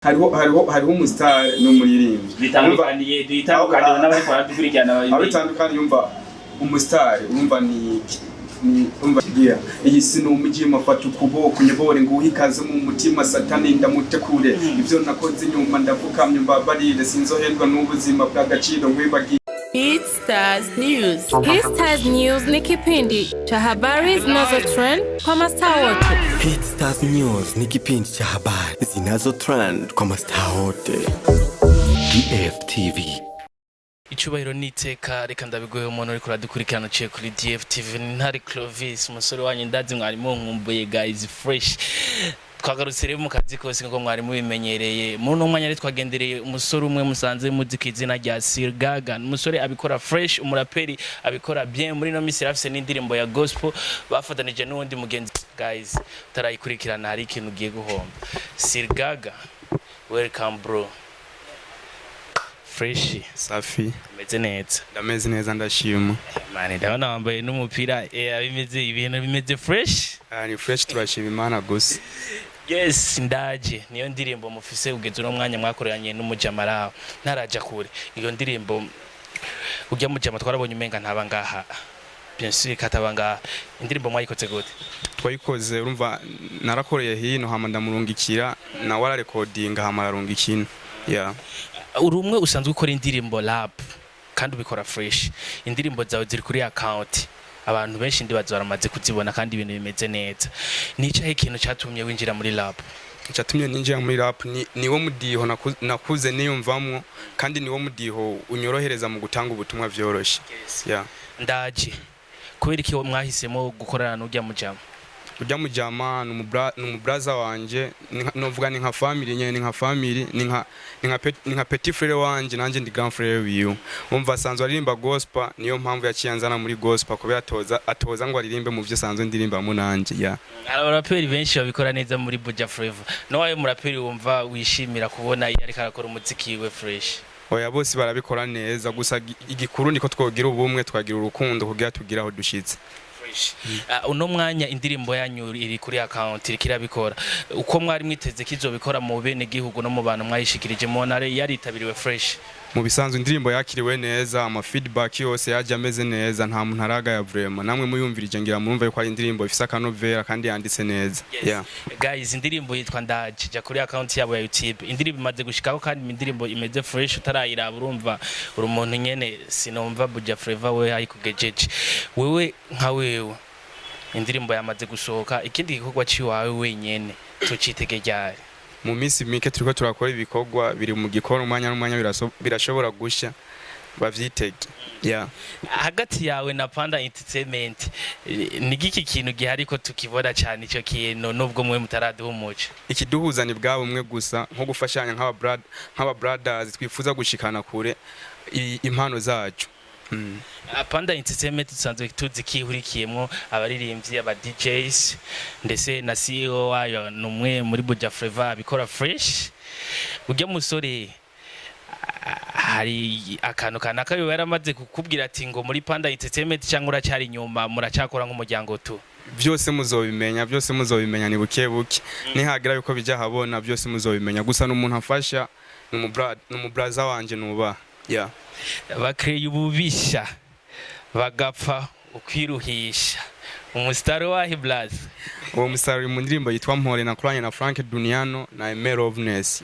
hariho umustar n'umuririmbyi bitandukaniye n'abari kwa dukurikirana abitandukanye yumva umustar urumva ni umva gira iyi sino umujyi mafata ukuboko nyobore ngo uhikaze mu mutima satani ndamutekure ivyo nakoze nyuma ndavukamye mbabarire sinzohendwa n'ubuzima bw'agaciro ngwibagi BeatStars News. BeatStars News ni kipindi cha habari zinazotrend kwa mastaa wote. BeatStars News ni kipindi cha habari zinazotrend kwa mastaa wote. DFTV. Icyubahiro niteka reka ndabiguye umuntu uri kuradukurikirana cye kuri DFTV ntari Clovis umusore wanyu ndazi mwari munkumbuye guys fresh. Twagarutse rero mu kazi kose ngo mwari mubimenyereye muri umwanya ari twagendereye umusore umwe musanze muzika izina rya Sir Gaga umusore abikora fresh umuraperi abikora bien muri no misi rafise n'indirimbo ya gospel bafatanije n'undi mugenzi guys tarayikurikirana hari ikintu ugiye guhomba Sir Gaga welcome bro fresh safi ndameze neza ndashima mani ndabona wambaye n'umupira bimeze ibintu bimeze fresh ni fresh turashima Imana gusa. Yes ndaje niyo ndirimbo mufise ugeze no mwanya mwakoranye n'umujamara ntaraja kure iyo ndirimbo ujya mujama twarabonye umenga ntaba ngaha bien sûr katabanga indirimbo mwayikoze gute twayikoze urumva narakoreye hino hama ndamurungikira na wara recording hama ararungikina urumwe usanzwe ukora indirimbo rap kandi ubikora fresh indirimbo zawe ziri kuri account abantu benshi ndibazo baramaze kuzibona kandi ibintu bimeze neza nicaye ikintu cyatumye winjira muri rap cyatumye ninjira muri rap niwo mudiho nakuze niyumvamwo kandi niwo mudiho unyorohereza mu gutanga ubutumwa byoroshye ndaje kubera iki mwahisemo gukorana n'ujya mujama n'umubraza wanje novuga ni nka family nyene ni nka family ni nka petit frère wanje nanje ndi grand frère wiwe umva sanzwe aririmba gospel niyo mpamvu yaciyanzana muri gospel kubera atoza ngo aririmbe mu byo sanzwe ndirimba mu nanje abaraperi benshi babikora neza muri Buja Flavor nowaye muraperi wumva wishimira kubona ariko arakora umuziki we fresh oya bose barabikora neza gusa igikuru niko twogira ubumwe twagira urukundo kugira tugira aho dushitse uno mwanya indirimbo yanyu iri kuri account irikirabikora uko mwari mwiteze kizobikora mu bene gihugu no mu bantu mwayishikirije mu ntare yaritabiriwe fresh mu bisanzwe indirimbo yakiriwe neza ama feedback yose yaje ameze neza nta muntu araga ya vraiment namwe muyumvirije ngira murumva yuko ari indirimbo ifisa kanovera kandi yanditse neza guys indirimbo yitwa ndaje ja kuri account yabo ya YouTube indirimbo imaze gushikaho kandi indirimbo imeze fresh utarayira urumva uri umuntu nyene sinomva Buja Flavor we ayikugejeje wewe nka wewe indirimbo yamaze gusohoka ikindi gikorwa ciwawe wenyene tucitegejyari mu minsi mike turiko turakora ibikorwa biri mu gikoro umwanya n'umwanya birashobora gushya bavyitege hagati yawe na Panda Entertainment ni giki kintu gihari ko tukibona cyane ico kintu nubwo mwe mutaraduha umuco ikiduhuza ni bwabo umwe gusa nko gufashanya nk'aba brothers twifuza gushikana kure impano zacu Panda Entertainment tusanzwe tuzikihurikiyemo abaririmbyi aba DJs ndetse na CEO wayo numwe muri Buja Flavor abikora fresh ujya musore hari akantu kanaka yo yaramaze kukubwira ati ngo muri Panda Entertainment cyangwa uracyari nyuma muracakora nk'umuryango tu byose muzobimenya ni buke nihagira yuko bijya habona byose muzobimenya gusa n'umuntu afasha n'umubraza wanje nuba bakreye ububisha bagapfa ukwiruhisha umustar wahi blaze uwo mustar mu ndirimbo yitwa Mpore nakoranye na Frank Duniano na Emer Ovness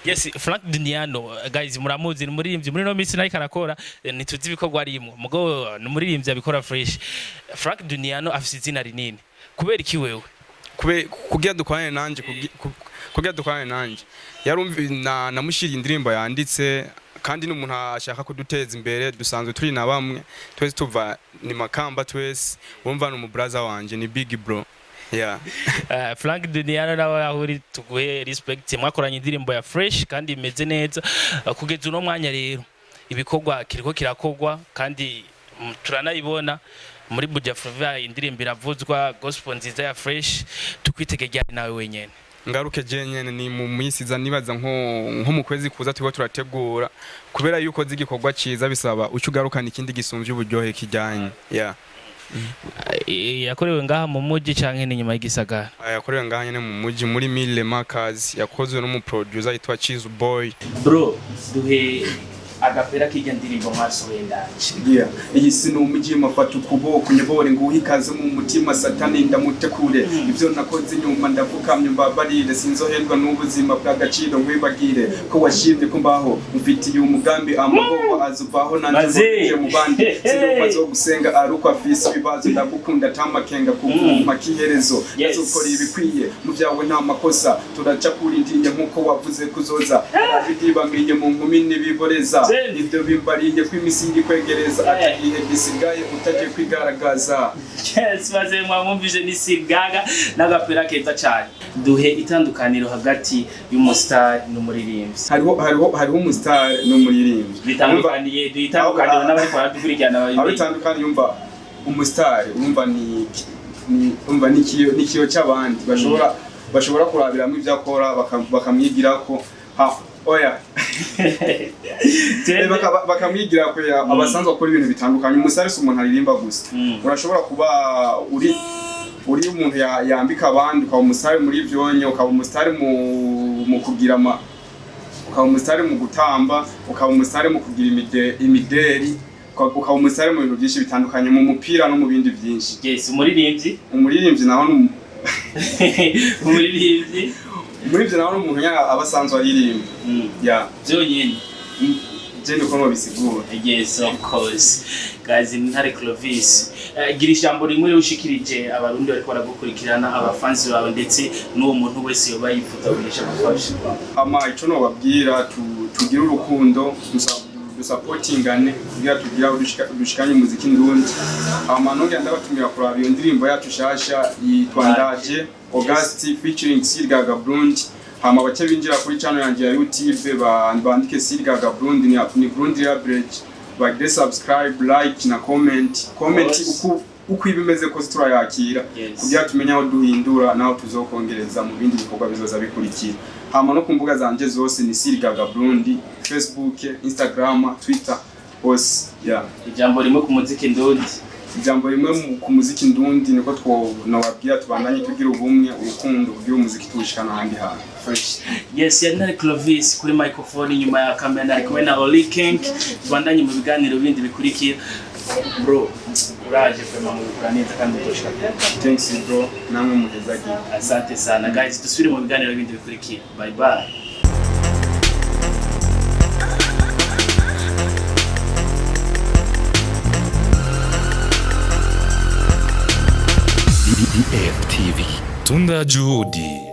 yes Frank Duniano guys muramuzi muririmbyi muri no misi nayo karakora nituzi ibikorwa arimo mugo n'umuririmbyi abikora fresh Frank Duniano afise izina rinini kubera iki wewe kugira dukorane nanje yarumvi namushira indirimbo yanditse kandi n'umuntu ashaka kuduteza imbere dusanzwe turi na bamwe twese tuva ni makamba twese wumva no mu brother wanje ni big bro Frank Duniano nawe ahuri tuguhe respect mwakoranye indirimbo ya fresh kandi imeze neza kugeza uno mwanya rero ibikorwa kiriko kirakogwa kandi turanayibona muri Buja Flavor indirimbo iravuzwa gospel nziza ya fresh tukwitegejya nawe wenyene ngaruke jenyene ni mu misiza nibaza nko mu kwezi kuza tuba turategura kubera yuko zigikorwa ciza bisaba ucugarukana ikindi gisumvye uburyohe kijyanye yakorewe ngaha mu muji canke ni nyuma y'igisagara? Yakorewe ngaha nyene mu muji muri Mille Markers, yakozwe no mu producer yitwa Cheese Boy. Bro, duhe agapera k'irya ndirimbo mwasohoye ndaje. Yeah, iyi sino umujyi mafata ukuboko nyobore nguhikaze mu mutima satani ndamutekure. Ivyo nakoze nyuma ndavukamye mbabarire sinzoherwa n'ubuzima bw'agaciro ngwibagire ko washimye ko mbaho mfitiye umugambi amagoba azuvaho nanjye mu bandi sinumva zo gusenga aruko afise ibibazo ndagukunda tamakenga kuvuma kiherezo yazukora ibikwiye mu byawe nta makosa turaca kuri ndinye nkuko wavuze kuzoza bidibamiye mu nkumi nibiboreza ibyo bimbariye kw'imisingi kwegereza atagihe gisigaye utaje kwigaragaza. Yes, baze mwamumvije ni Sigaga n'agapera keza cyane. Duhe itandukaniro hagati y'umustar n'umuririmbyi. Hariho umustar n'umuririmbyi. Bitandukaniye duhitandukaniro n'abari kwa dukurikirana abayimbyi. Abitandukanye yumva umustar urumva ni kiyo cy'abandi bashobora kurabiramo ibyo akora bakamwigirako oya bakamwigira ko abasanzwe akora ibintu bitandukanye. Umusare si umuntu aririmba gusa, urashobora kuba uri umuntu yambika abandi, ukaba umusare muri vyonye, ukaba umusare mu kugira ukaba umusare mu gutamba, ukaba umusare mu kugira imideri, ukaba umusare mu bintu byinshi bitandukanye, mu mupira no mu bindi byinshi. Yes, umuririmbyi naho umuririmbyi muri byo naho umuntu abasanzwe aririmba byonyine je ndiko no bisigura. Yes, of course guys, Intare Clovis gira ijambo rimwe ushikirije abarundi bariko baragukurikirana, abafanzi bawe ndetse n'uwo muntu wese yoba yifuza kugisha gufasha. Ico no babwira tugira urukundo supportingane kugira tugira dushikanye muziki ndundi. Nongera ndabatumira kuraba iyo ndirimbo yacu shasha yitwa Ndaje August featuring Sigaga Burundi. Bace binjira kuri channel yanjye ya YouTube bandike Sigaga Burundi ni Burundi Bridge, bagire subscribe, like na comment uko ibimeze ko turayakira kugira tumenye aho duhindura naho tuzokongereza mu bindi bikorwa bizoza bikurikira. No ku mbuga zanje zose ni Sigaga Burundi, Facebook, Instagram, Twitter hose. Ijambo rimwe ku muziki ndundi. Ijambo rimwe ku muziki ndundi niko nababwira tubandanye tugira ubumwe urukundo kugira umuziki tuwushikana ahandi hantu. Yes, Intare Clovis kuri microphone, nyuma ya kamera ari kumwe na Oli King. Tubandanye mu biganiro bindi bikurikira. Bro, uraje kwema mu kuraneza kandi utoshika. Thanks bro, namwe muhezagi. Asante sana guys, dusubire mu biganiro bindi bikurikira. Bye bye. DDF TV. Tunda Juhudi.